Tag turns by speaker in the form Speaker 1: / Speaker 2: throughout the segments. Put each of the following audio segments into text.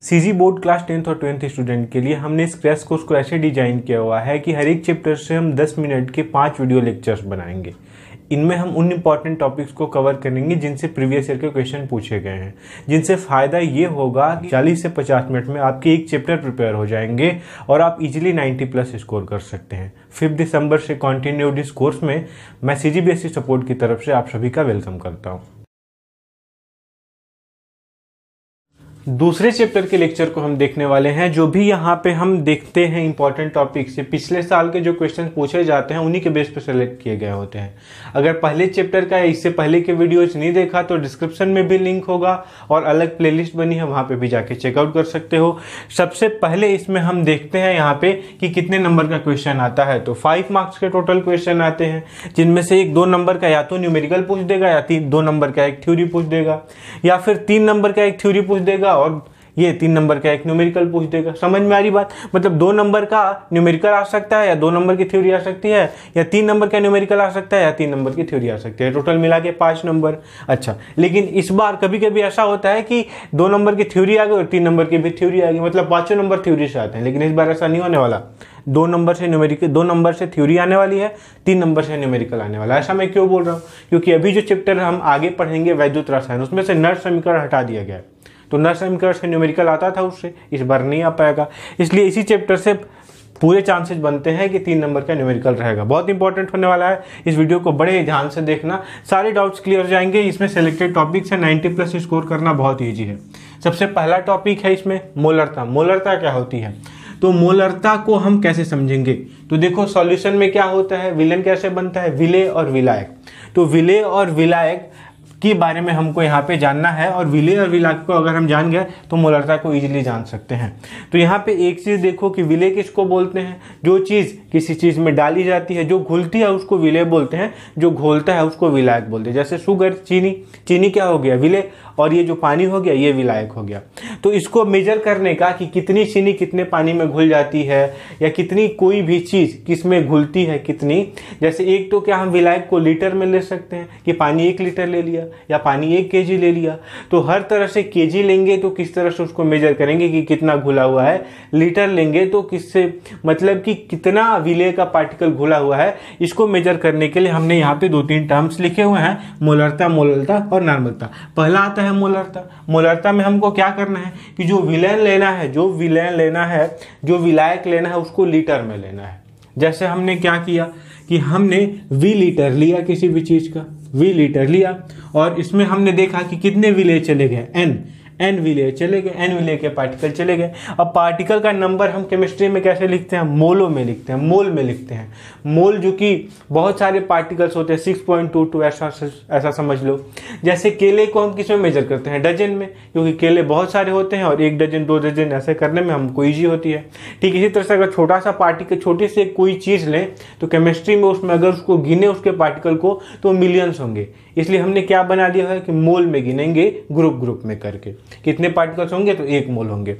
Speaker 1: CG board class 10th और 12th student के लिए हमने इस क्रैश कोर्स को ऐसे डिजाइन किया हुआ है कि हर एक चैप्टर से हम 10 मिनट के 5 वीडियो लेक्चर्स बनाएंगे। इनमें हम उन इंपॉर्टेंट टॉपिक्स को कवर करेंगे जिनसे प्रीवियस ईयर के क्वेश्चन पूछे गए हैं, जिनसे फायदा ये होगा कि 40 से 50 मिनट में आपके एक चैप्टर प्रिपेयर हो जाएंगे और आप इजीली 90+ स्कोर कर सकते हैं। 5 दिसंबर से कंटिन्यूड इस कोर्स में मैं सीजीबीएसई सपोर्ट की तरफ से आप सभी का वेलकम करता हूँ। दूसरे चैप्टर के लेक्चर को हम देखने वाले हैं। जो भी यहाँ पे हम देखते हैं इंपॉर्टेंट टॉपिक से पिछले साल के जो क्वेश्चन पूछे जाते हैं उन्हीं के बेस पे सेलेक्ट किए गए होते हैं। अगर पहले चैप्टर का इससे पहले के वीडियोज नहीं देखा तो डिस्क्रिप्शन में भी लिंक होगा और अलग प्लेलिस्ट बनी है, वहाँ पे भी जाके चेकआउट कर सकते हो। सबसे पहले इसमें हम देखते हैं यहाँ पे कि कितने नंबर का क्वेश्चन आता है। तो 5 मार्क्स के टोटल क्वेश्चन आते हैं, जिनमें से एक 2 नंबर का या तो न्यूमेरिकल पूछ देगा या 2 नंबर का एक थ्योरी पूछ देगा, या फिर 3 नंबर का एक थ्योरी पूछ देगा और ये 3 नंबर का एक न्यूमेरिकल पूछ देगा। समझ में आ रही बात? मतलब 2 नंबर का न्यूमेरिकल आ सकता है या 2 नंबर की थ्योरी आ सकती है, या 3 नंबर का न्यूमेरिकल आ सकता है या 3 नंबर की थ्योरी आ सकती है। टोटल मिला के 5 नंबर। अच्छा, लेकिन इस बार कभी कभी ऐसा होता है कि 2 नंबर की थ्योरी आ गई और 3 नंबर की भी थ्योरी आ गई, मतलब 5 नंबर थ्योरी से आते हैं। लेकिन इस बार ऐसा नहीं होने वाला। 2 नंबर से न्यूमेरिकल, 2 नंबर से थ्योरी आने वाली है, 3 नंबर से न्यूमेरिकल आने वाला है। ऐसा मैं क्यों बोल रहा हूँ? क्योंकि अभी जो चैप्टर हम आगे पढ़ेंगे वैद्युत रसायन, उसमें से नर समीकरण हटा दिया गया है। तो नर समीकरण से न्यूमेरिकल आता था, उससे इस बार नहीं आ पाएगा। इसलिए इसी चैप्टर से पूरे चांसेस बनते हैं कि 3 नंबर का न्यूमेरिकल रहेगा। बहुत इंपॉर्टेंट होने वाला है। इस वीडियो को बड़े ध्यान से देखना, सारे डाउट्स क्लियर हो जाएंगे। इसमें सेलेक्टेड टॉपिक से 90+ स्कोर करना बहुत ईजी है। सबसे पहला टॉपिक है इसमें मोलरता। मोलरता क्या होती है? तो मोलरता को हम कैसे समझेंगे? तो देखो, सॉल्यूशन में क्या होता है, विलेन कैसे बनता है, विलेय और विलायक। तो विलेय और विलायक के बारे में हमको यहाँ पे जानना है, और विलेय और विलायक को अगर हम जान गए तो मोलरता को इजीली जान सकते हैं। तो यहाँ पे एक चीज़ देखो कि विलेय किसको बोलते हैं? जो चीज़ किसी चीज़ में डाली जाती है, जो घुलती है उसको विलेय बोलते हैं, जो घोलता है उसको विलायक बोलते हैं। जैसे शुगर, चीनी, चीनी क्या हो गया? विलेय, और ये जो पानी हो गया ये विलायक हो गया। तो इसको मेजर करने का कि कितनी चीनी कितने पानी में घुल जाती है, या कितनी कोई भी चीज़ किस में घुलती है कितनी, जैसे एक तो क्या हम विलायक को लीटर में ले सकते हैं कि पानी 1 लीटर ले लिया या पानी 1 kg ले लिया। तो हर तरह से kg लेंगे तो किस तरह से उसको मेजर करेंगे कि कितना घुला हुआ है। लीटर लेंगे तो किससे, मतलब कि कितना विलेय का पार्टिकल घुला हुआ है। इसको मेजर करने के लिए हमने यहाँ पे 2-3 टर्म्स लिखे हुए हैं, मोलरता, मोलरता और नॉर्मलता। पहला आता है मोलरता। मोलरता में हमको क्या करना है कि जो विलेन लेना है, जो विलेन लेना है, जो विलायक लेना है, उसको लीटर में लेना है। जैसे हमने क्या किया कि हमने V लीटर लिया, किसी भी चीज का V लीटर लिया, और इसमें हमने देखा कि कितने विलेय चले गए, n विलेय चले गए, n विलेय के पार्टिकल चले गए। अब पार्टिकल का नंबर हम केमिस्ट्री में कैसे लिखते हैं? मोलों में लिखते हैं, मोल में लिखते हैं। मोल जो कि बहुत सारे पार्टिकल्स होते हैं, 6.22 ऐसा समझ लो। जैसे केले को हम किस में मेजर करते हैं? डजन में, क्योंकि केले बहुत सारे होते हैं और 1 डजन 2 डजन ऐसे करने में हमको ईजी होती है। ठीक इसी तरह से अगर छोटा सा पार्टिकल, छोटी से कोई चीज़ लें तो केमिस्ट्री में उसमें अगर उसको गिने उसके पार्टिकल को तो मिलियंस होंगे। इसलिए हमने क्या बना दिया है कि मोल में गिनेंगे, ग्रुप में करके कितने पार्टिकल्स होंगे तो 1 मोल होंगे।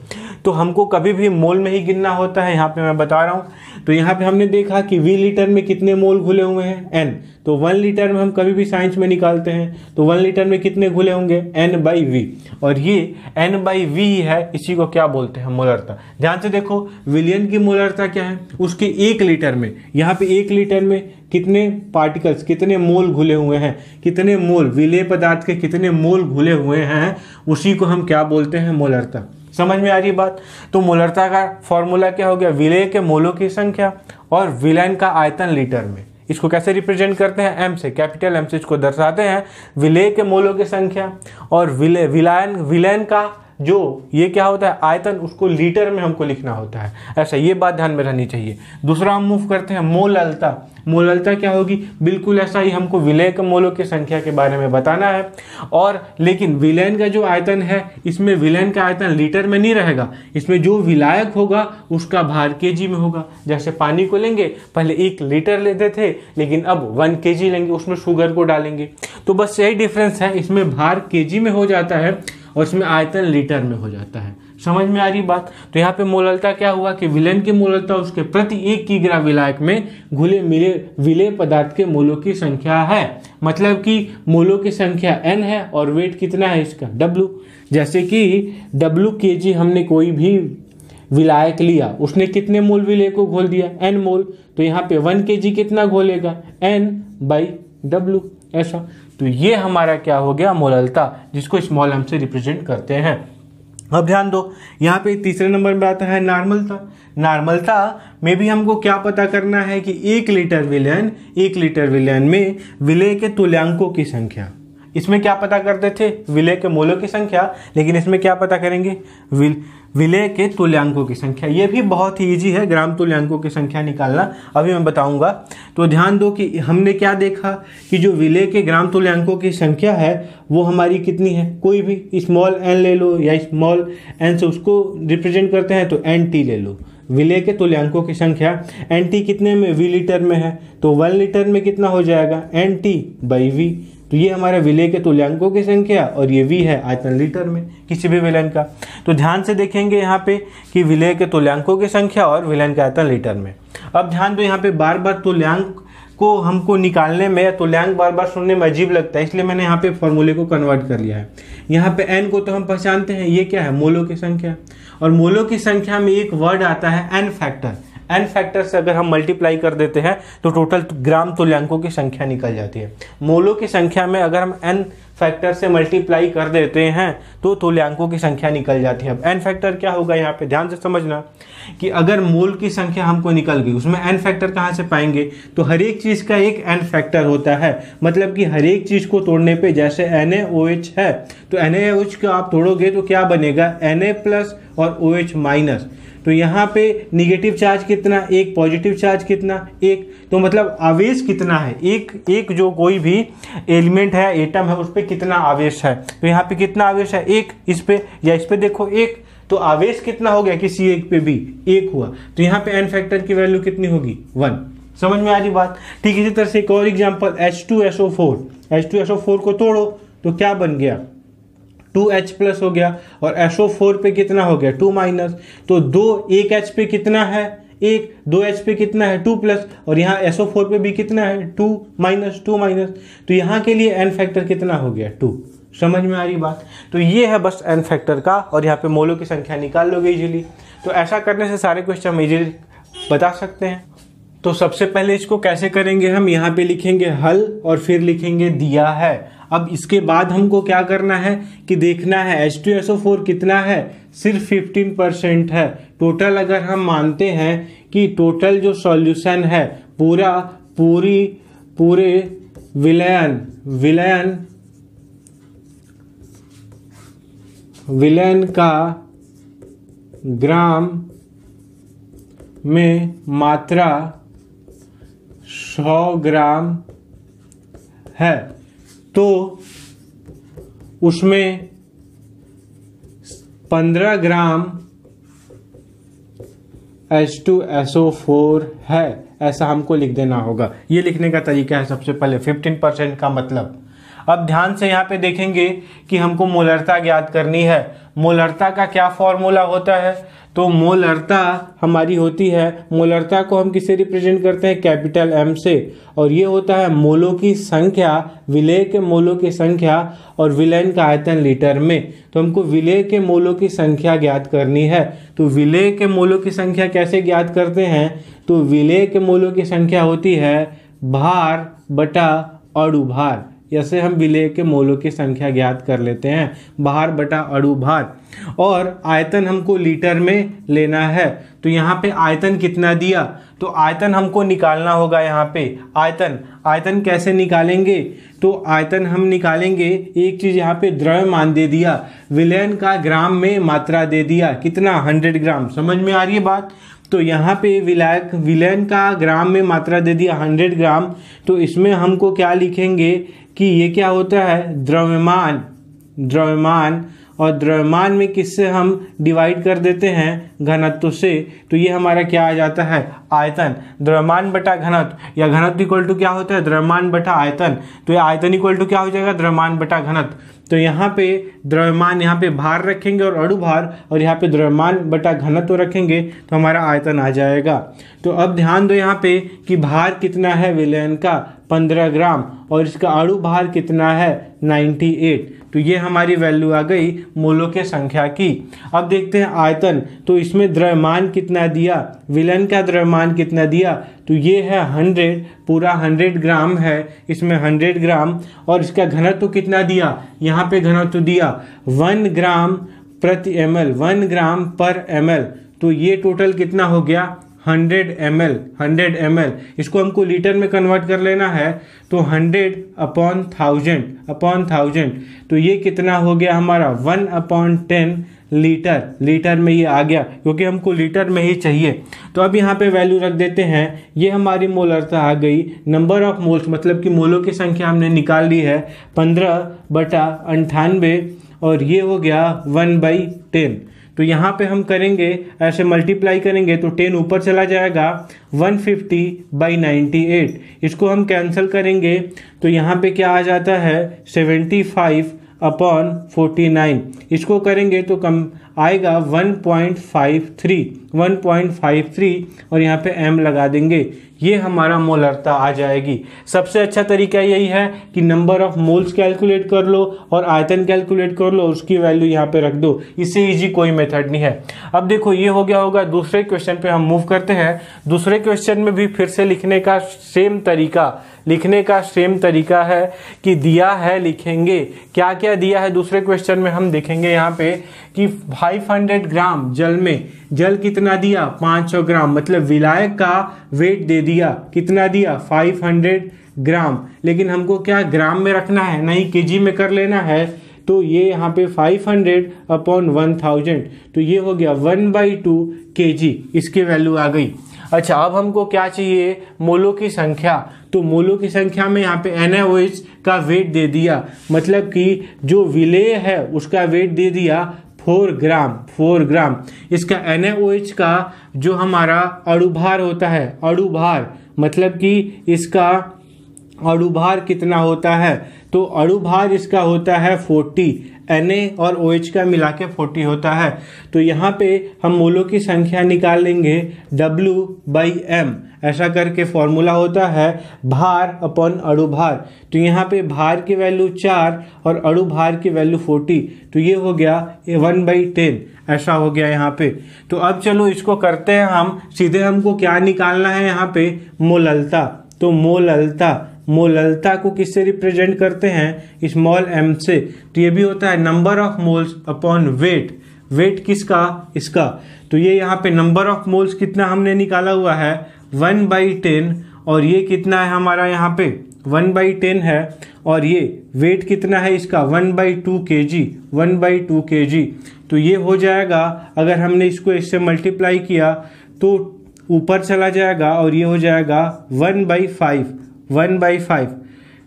Speaker 1: तो हमको कभी भी मोल में ही गिनना होता है, यहाँ पे मैं बता रहा हूँ। तो यहाँ पे हमने देखा कि V लीटर में कितने मोल घुले हुए हैं, n। तो 1 लीटर में हम कभी भी साइंस में निकालते हैं तो 1 लीटर में कितने घुले होंगे, n/v। और ये n/v ही है, इसी को क्या बोलते हैं? मोलरता। ध्यान से देखो, विलियन की मोलरता क्या है? उसके 1 लीटर में, यहाँ पे 1 लीटर में कितने पार्टिकल्स, कितने मोल घुले हुए हैं, कितने मोल विलेय पदार्थ के कितने मोल घुले हुए हैं, उसी को हम क्या बोलते हैं? मोलरता। समझ में आ रही बात? तो मोलरता का फॉर्मूला क्या हो गया? विलेय के मोलों की संख्या और विलेन का आयतन लीटर में। इसको कैसे रिप्रेजेंट करते हैं? m से, कैपिटल M से इसको दर्शाते हैं। विलेय के मोलों की संख्या और विलेन का जो ये क्या होता है? आयतन, उसको लीटर में हमको लिखना होता है। ऐसा, ये बात ध्यान में रहनी चाहिए। दूसरा हम मूव करते हैं मोललता। मोललता क्या होगी? बिल्कुल ऐसा ही, हमको विलेय के मोलों की संख्या के बारे में बताना है। और लेकिन विलेन का जो आयतन है, इसमें विलेन का आयतन लीटर में नहीं रहेगा, इसमें जो विलायक होगा उसका भार kg में होगा। जैसे पानी को लेंगे, पहले 1 लीटर लेते थे, लेकिन अब 1 kg लेंगे, उसमें शुगर को डालेंगे। तो बस यही डिफरेंस है, इसमें भार kg में हो जाता है और इसमें आयतन लीटर में हो जाता है। समझ में आ रही बात। तो यहाँ पे मोलरता क्या हुआ कि विलेन की मोलरता उसके प्रति 1 किग्रा विलायक में घुले मिले विलेय पदार्थ के मोलों की संख्या है। मतलब कि मोलों की संख्या n है और वेट कितना है इसका W। जैसे कि W kg हमने कोई भी विलायक लिया, उसने कितने मोल विलेय को घोल दिया, n मोल। तो यहाँ पे 1 kg कितना घोलेगा, n/W ऐसा। तो ये हमारा क्या हो गया, मोलरता, जिसको स्मॉल m से रिप्रेजेंट करते हैं। अब ध्यान दो, यहाँ पे तीसरे नंबर में आता है नॉर्मलता। नॉर्मलता में भी हमको क्या पता करना है कि 1 लीटर विलयन में विलेय के तुल्यांकों की संख्या। इसमें क्या पता करते थे, विलेय के मोलों की संख्या, लेकिन इसमें क्या पता करेंगे, विलेय के तुल्यांकों की संख्या। ये भी बहुत ही ईजी है, ग्राम तुल्यांकों की संख्या निकालना, अभी मैं बताऊंगा। तो ध्यान दो कि हमने क्या देखा कि जो विलेय के ग्राम तुल्यांकों की संख्या है वो हमारी कितनी है, कोई भी स्मॉल n ले लो या स्मॉल n से उसको रिप्रेजेंट करते हैं तो nt ले लो। विलेय के तुल्यांकों की संख्या nt कितने में, v लीटर में है, तो 1 लीटर में कितना हो जाएगा, nt/v। तो ये हमारा विलेय के तुल्यांकों की संख्या और ये v है आयतन लीटर में किसी भी विलयन का। तो ध्यान से देखेंगे यहाँ पे कि विलेय के तुल्यांकों की संख्या और विलयन का आयतन लीटर में। अब ध्यान दो, यहाँ पे बार बार तुल्यांक को हमको निकालने में, तुल्यांक बार बार सुनने में अजीब लगता है, इसलिए मैंने यहाँ पे फॉर्मूले को कन्वर्ट कर लिया है। यहाँ पे n को तो हम पहचानते हैं, ये क्या है, मोलों की संख्या। और मोलों की संख्या में एक वर्ड आता है n फैक्टर। n फैक्टर से अगर हम मल्टीप्लाई कर देते हैं तो टोटल ग्राम तुल्यांकों की संख्या निकल जाती है। मोलों की संख्या में अगर हम n फैक्टर से मल्टीप्लाई कर देते हैं तो तुल्यांकों की संख्या निकल जाती है। अब n फैक्टर क्या होगा, यहाँ पे ध्यान से समझना कि अगर मोल की संख्या हमको निकल गई, उसमें n फैक्टर कहाँ से पाएंगे, तो हर एक चीज़ का एक n फैक्टर होता है। मतलब कि हर एक चीज़ को तोड़ने पे, जैसे NaOH है तो NaOH को आप तोड़ोगे तो क्या बनेगा, Na+ और OH-। तो यहाँ पे निगेटिव चार्ज कितना, 1, पॉजिटिव चार्ज कितना, 1। तो मतलब आवेश कितना है, एक जो कोई भी एलिमेंट है, एटम है, उस पर कितना आवेश है। तो यहाँ पे कितना आवेश है, 1। इस पे या इस पे देखो 1, तो आवेश कितना हो गया, किसी एक पे भी 1 हुआ। तो यहाँ पे n फैक्टर की वैल्यू कितनी होगी, 1। समझ में आ रही बात। ठीक इसी तरह से एक और एग्जाम्पल, H2SO4 को तोड़ो तो क्या बन गया, 2H+ हो गया, और SO4 पे कितना हो गया, 2-। तो 1H पे कितना है, 1, 2H पे कितना है, 2+, और यहाँ SO4 पे भी कितना है, 2-। तो यहाँ के लिए n फैक्टर कितना हो गया, 2। समझ में आ रही बात। तो ये है बस n फैक्टर का, और यहाँ पे मोलों की संख्या निकाल लोगे इजीली। तो ऐसा करने से सारे क्वेश्चन हम इजीली बता सकते हैं। तो सबसे पहले इसको कैसे करेंगे, हम यहाँ पे लिखेंगे हल और फिर लिखेंगे दिया है। अब इसके बाद हमको क्या करना है कि देखना है H2SO4 कितना है, सिर्फ 15% है। टोटल अगर हम मानते हैं कि टोटल जो सॉल्यूशन है पूरे विलयन का ग्राम में मात्रा 100 ग्राम है, तो उसमें 15 ग्राम H2SO4 है, ऐसा हमको लिख देना होगा। ये लिखने का तरीका है सबसे पहले 15% का मतलब। अब ध्यान से यहाँ पे देखेंगे कि हमको मोलरता ज्ञात करनी है। मोलरता का क्या फॉर्मूला होता है, तो मोलरता हमारी होती है, मोलरता को हम किससे रिप्रेजेंट करते हैं, कैपिटल M से, और ये होता है मोलों की संख्या, विलेय के मोलों की संख्या और विलयन का आयतन लीटर में। तो हमको विलेय के मोलों की संख्या ज्ञात करनी है। तो विलेय के मोलों की संख्या कैसे ज्ञात करते हैं, तो विलेय के मोलों की संख्या होती है भार बटा अणु भार। ऐसे हम विलेय के मोलों की संख्या ज्ञात कर लेते हैं, भार बटा अणु भार। और आयतन हमको लीटर में लेना है। तो यहाँ पे आयतन कितना दिया, तो आयतन हमको निकालना होगा। यहाँ पे आयतन कैसे निकालेंगे, तो आयतन हम निकालेंगे, एक चीज यहाँ पे द्रव्यमान दे दिया, विलयन का ग्राम में मात्रा दे दिया, कितना, 100 ग्राम। समझ में आ रही है बात। तो यहाँ पे विलयन का ग्राम में मात्रा दे दिया 100 ग्राम। तो इसमें हमको क्या लिखेंगे कि ये क्या होता है, द्रव्यमान, और द्रव्यमान में किससे हम डिवाइड कर देते हैं, घनत्व से, तो ये हमारा क्या आ जाता है, आयतन। द्रव्यमान बटा घनत्व या घनत्व इक्वल टू क्या होता है, द्रव्यमान बटा आयतन। तो ये आयतन इक्वल टू क्या हो जाएगा, द्रव्यमान बटा घनत्व। तो यहाँ पे द्रव्यमान, यहाँ पे भार रखेंगे और अणु भार, और यहाँ पे द्रव्यमान बटा घनत्व रखेंगे तो हमारा आयतन आ जाएगा। तो अब ध्यान दो यहाँ पे कि भार कितना है विलयन का, 15 ग्राम, और इसका अणु भार कितना है, 98। तो ये हमारी वैल्यू आ गई मोलों के संख्या की। अब देखते हैं आयतन। तो इसमें द्रव्यमान कितना दिया, विलयन का द्रव्यमान कितना दिया, तो ये है 100, पूरा 100 ग्राम है, इसमें 100 ग्राम। और इसका घनत्व कितना दिया, यहाँ पे घनत्व दिया 1 ग्राम प्रति ml, 1 ग्राम पर ml। तो ये टोटल कितना हो गया, 100 ml। इसको हमको लीटर में कन्वर्ट कर लेना है, तो 100/1000। तो ये कितना हो गया हमारा, 1/10 लीटर में ये आ गया, क्योंकि हमको लीटर में ही चाहिए। तो अब यहाँ पे वैल्यू रख देते हैं। ये हमारी मोलरता आ गई, नंबर ऑफ मोल्स मतलब कि मोलों की संख्या हमने निकाल ली है 15/98, और ये हो गया 1/10। तो यहाँ पे हम करेंगे ऐसे मल्टीप्लाई करेंगे तो 10 ऊपर चला जाएगा, 150/98। इसको हम कैंसिल करेंगे तो यहाँ पे क्या आ जाता है, 75/49। इसको करेंगे तो कम आएगा 1.53, और यहाँ पे m लगा देंगे, ये हमारा मोलरता आ जाएगी। सबसे अच्छा तरीका यही है कि नंबर ऑफ मोल्स कैलकुलेट कर लो और आयतन कैलकुलेट कर लो, उसकी वैल्यू यहाँ पे रख दो। इससे इजी कोई मेथड नहीं है। अब देखो ये हो गया होगा, दूसरे क्वेश्चन पे हम मूव करते हैं। दूसरे क्वेश्चन में भी फिर से लिखने का सेम तरीका है कि दिया है, लिखेंगे क्या क्या दिया है। दूसरे क्वेश्चन में हम देखेंगे यहाँ पे कि 500 ग्राम जल में, जल कितना दिया, 500 ग्राम, मतलब विलायक का वेट दे दिया, कितना दिया, 500 ग्राम। लेकिन हमको क्या ग्राम में रखना है, नहीं केजी में कर लेना है। तो ये यहाँ पे 500/1000, तो ये हो गया 1/2 kg, इसकी वैल्यू आ गई। अच्छा, अब हमको क्या चाहिए, मोलों की संख्या। तो मोलों की संख्या में यहाँ पे NaOH का वेट दे दिया, मतलब कि जो विलेय है उसका वेट दे दिया 4 ग्राम। इसका NaOH का जो हमारा अणुभार होता है, अणुभार मतलब कि इसका अणुभार कितना होता है, तो अणुभार इसका होता है 40, Na और OH का मिला के 40 होता है। तो यहाँ पे हम मोलों की संख्या निकाल लेंगे W/m, ऐसा करके फॉर्मूला होता है भार अपन अणुभार। तो यहाँ पे भार की वैल्यू 4 और अणुभार की वैल्यू 40, तो ये हो गया 1/10, ऐसा हो गया यहाँ पे। तो अब चलो इसको करते हैं हम, सीधे हमको क्या निकालना है यहाँ पे, मोललता। तो मोललता को किससे रिप्रेजेंट करते हैं, स्मॉल m से। तो ये भी होता है number of moles upon weight किसका, इसका। तो ये यहाँ पे नंबर ऑफ मोल्स कितना हमने निकाला हुआ है, 1/10, और ये कितना है हमारा यहाँ पे 1/10 है, और ये वेट कितना है इसका 1/2 kg। तो ये हो जाएगा, अगर हमने इसको इससे मल्टीप्लाई किया तो ऊपर चला जाएगा, और ये हो जाएगा 1/5।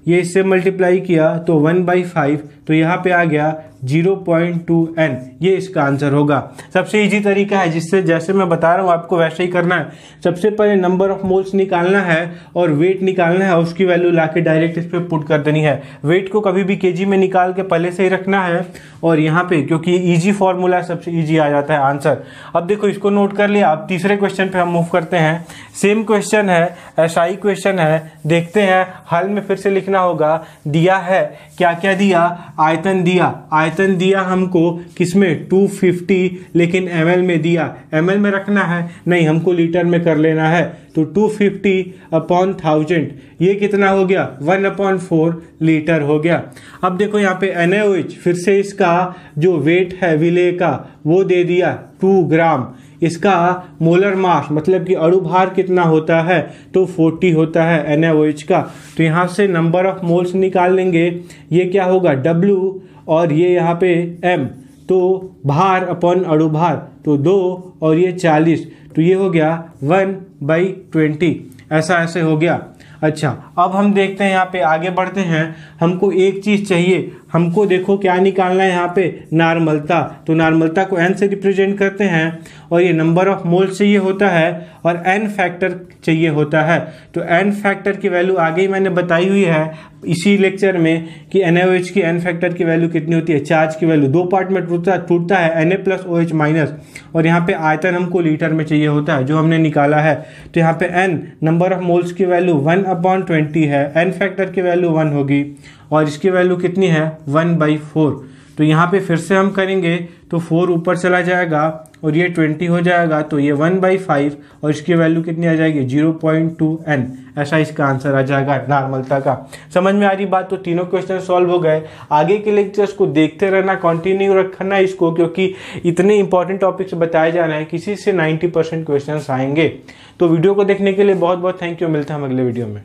Speaker 1: ये इससे मल्टीप्लाई किया तो 1/5, तो यहाँ पे आ गया 0.2n, ये इसका आंसर होगा। सबसे इजी तरीका है, जिससे जैसे मैं बता रहा हूँ आपको वैसे ही करना है। सबसे पहले नंबर ऑफ मोल्स निकालना है और वेट निकालना है, उसकी वैल्यू लाके डायरेक्ट इस पे पुट कर देनी है। वेट को कभी भी केजी में निकाल के पहले से ही रखना है, और यहाँ पे क्योंकि इजी फॉर्मूला सबसे इजी आ जाता है आंसर। अब देखो इसको नोट कर लिया। अब तीसरे क्वेश्चन पे हम मूव करते हैं। सेम क्वेश्चन है, SI क्वेश्चन है, देखते हैं हल में फिर से लिखना होगा। दिया है, क्या क्या दिया, आयतन दिया हमको किसमें 250, लेकिन ml में दिया। ml में रखना है, नहीं हमको लीटर में कर लेना है। तो 250/1000, ये कितना हो गया 1/4 लीटर हो गया। अब देखो यहाँ पे NaOH, फिर से इसका जो वेट है विलेय का वो दे दिया 2 ग्राम। इसका मोलर मास मतलब कि अणुभार कितना होता है, तो 40 होता है NaOH का। तो यहाँ से नंबर ऑफ मोल्स निकाल लेंगे, ये क्या होगा W, और ये यहाँ पे m, तो भार अपन अणुभार तो 2 और ये 40, तो ये हो गया 1/20, ऐसा ऐसे हो गया। अच्छा, अब हम देखते हैं यहाँ पे आगे बढ़ते हैं। हमको एक चीज़ चाहिए, हमको देखो क्या निकालना है यहाँ पे, नॉर्मलता। तो नॉर्मलता को n से रिप्रेजेंट करते हैं और ये नंबर ऑफ मोल्स चाहिए होता है और n फैक्टर चाहिए होता है। तो n फैक्टर की वैल्यू आगे ही मैंने बताई हुई है इसी लेक्चर में कि NaOH की n फैक्टर की वैल्यू कितनी होती है। चार्ज की वैल्यू 2 पार्ट में टूटता है Na प्लस OH माइनस, और यहाँ पे आयतन हमको लीटर में चाहिए होता है जो हमने निकाला है। तो यहाँ पे n नंबर ऑफ मोल्स की वैल्यू 1/20 है, n फैक्टर की वैल्यू 1 होगी और इसकी वैल्यू कितनी है 1/4। तो यहाँ पे फिर से हम करेंगे तो 4 ऊपर चला जाएगा और ये 20 हो जाएगा, तो ये 1/5 और इसकी वैल्यू कितनी आ जाएगी 0.2n। ऐसा इसका आंसर आ जाएगा नॉर्मलता का। समझ में आ रही बात? तो तीनों क्वेश्चन सॉल्व हो गए। आगे के लेक्चर्स को देखते रहना, कंटिन्यू रखना इसको, क्योंकि इतने इंपॉर्टेंट टॉपिक्स बताए जा रहे हैं, किसी से 90% क्वेश्चन आएंगे। तो वीडियो को देखने के लिए बहुत बहुत थैंक यू। मिलते हैं हम अगले वीडियो में।